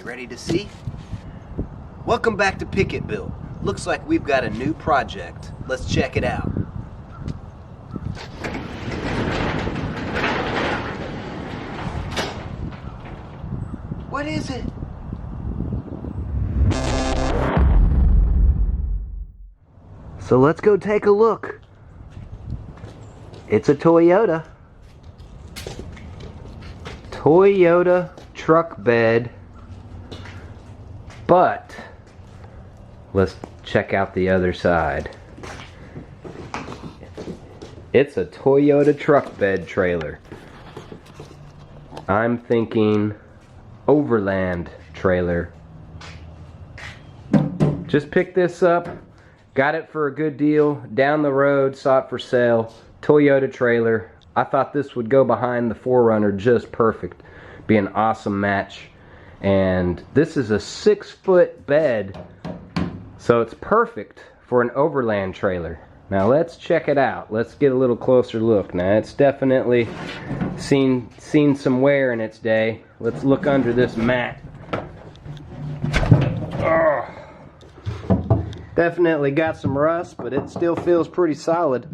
Ready to see? Welcome back to Pickett Build. Looks like we've got a new project. Let's check it out. What is it? So let's go take a look. It's a Toyota truck bed, but let's check out the other side. It's a Toyota truck bed trailer. I'm thinking Overland trailer. Just picked this up, got it for a good deal down the road, saw it for sale. Toyota trailer. I thought this would go behind the 4Runner just perfect. Be an awesome match. And this is a 6-foot bed, so it's perfect for an Overland trailer. Now let's check it out. Let's get a little closer look. Now it's definitely seen some wear in its day. Let's look under this mat. Oh, definitely got some rust, but it still feels pretty solid.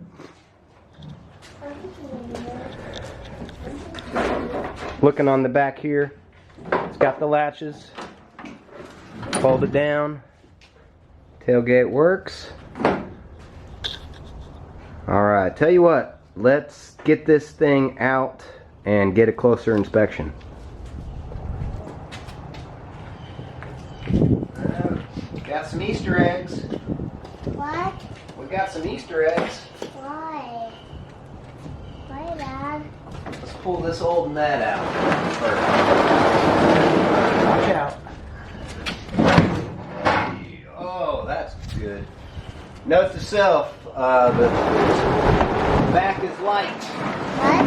Looking on the back here, it's got the latches. Fold it down. Tailgate works. Alright, tell you what, let's get this thing out and get a closer inspection. We got some Easter eggs. What? We got some Easter eggs. Why? Why, Dad? Let's pull this old mat out first. Watch out. Oh, that's good. Note to self, the back is light. What?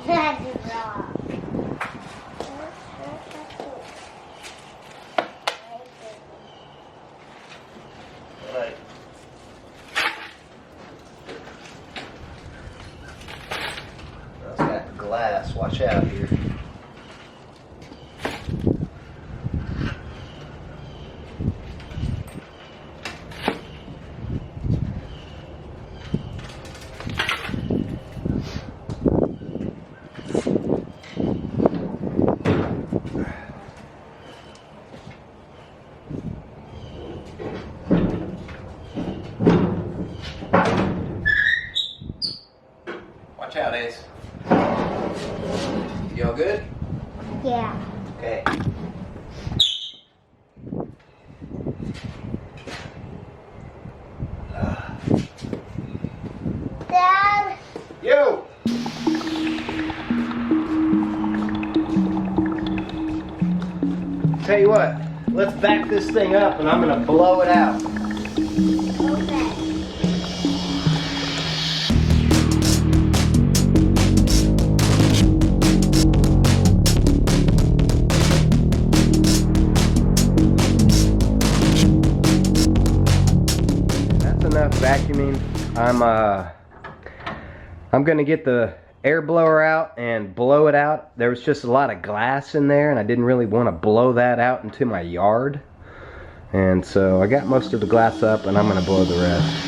That's wrong. Right. That's got the glass. Watch out here. Watch out, Ace. You all good? Yeah. Okay. Dad? Yo! Tell you what, let's back this thing up and I'm gonna blow it out. Okay. Enough vacuuming. I'm gonna get the air blower out and blow it out. There was just a lot of glass in there and I didn't really want to blow that out into my yard, and so I got most of the glass up and I'm gonna blow the rest.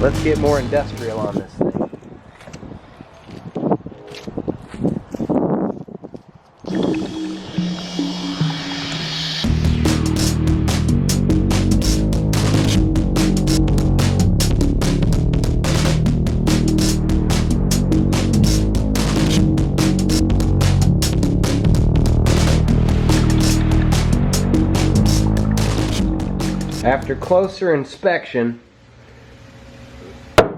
Let's get more industrial on this thing. After closer inspection, I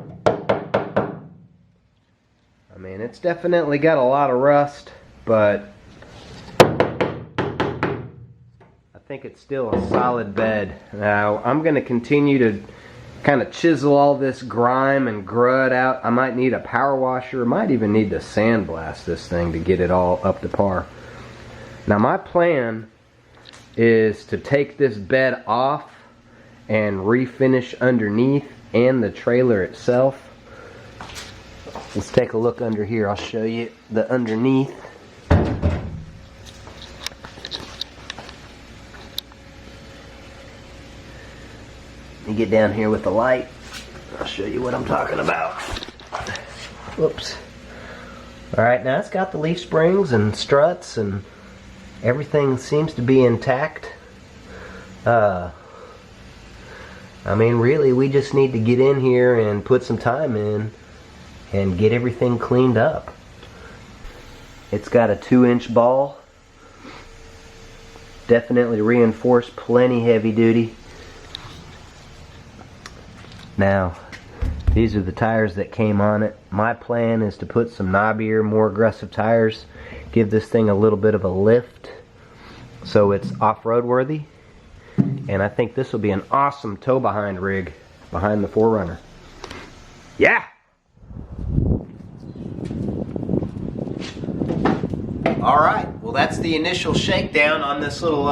mean, it's definitely got a lot of rust, but I think it's still a solid bed. Now, I'm going to continue to kind of chisel all this grime and grud out. I might need a power washer, might even need to sandblast this thing to get it all up to par. Now, my plan is to take this bed off and refinish underneath and the trailer itself. Let's take a look under here. I'll show you the underneath. Let me get down here with the light. I'll show you what I'm talking about. Whoops. Alright, now it's got the leaf springs and struts and everything seems to be intact. I mean, really, we just need to get in here and put some time in and get everything cleaned up. It's got a 2-inch ball. Definitely reinforced, plenty heavy duty. Now, these are the tires that came on it. My plan is to put some knobbier, more aggressive tires, give this thing a little bit of a lift so it's off-road worthy. And I think this will be an awesome tow-behind rig behind the 4Runner. Yeah! Alright, well that's the initial shakedown on this little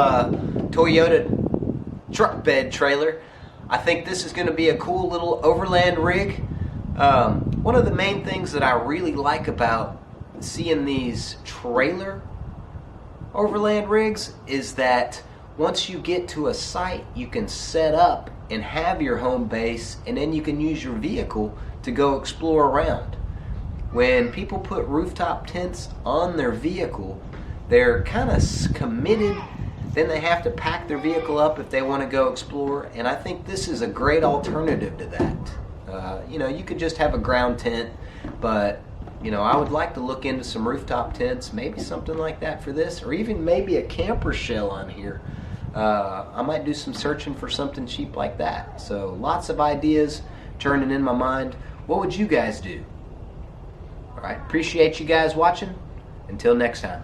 Toyota truck bed trailer. I think this is going to be a cool little overland rig. One of the main things that I really like about seeing these trailer overland rigs is that once you get to a site, you can set up and have your home base, and then you can use your vehicle to go explore around. When people put rooftop tents on their vehicle, they're kind of committed. Then they have to pack their vehicle up if they want to go explore, and I think this is a great alternative to that. You know, you could just have a ground tent, but you know, I would like to look into some rooftop tents, maybe something like that for this, or even maybe a camper shell on here. I might do some searching for something cheap like that. So lots of ideas turning in my mind. What would you guys do? All right, appreciate you guys watching. Until next time.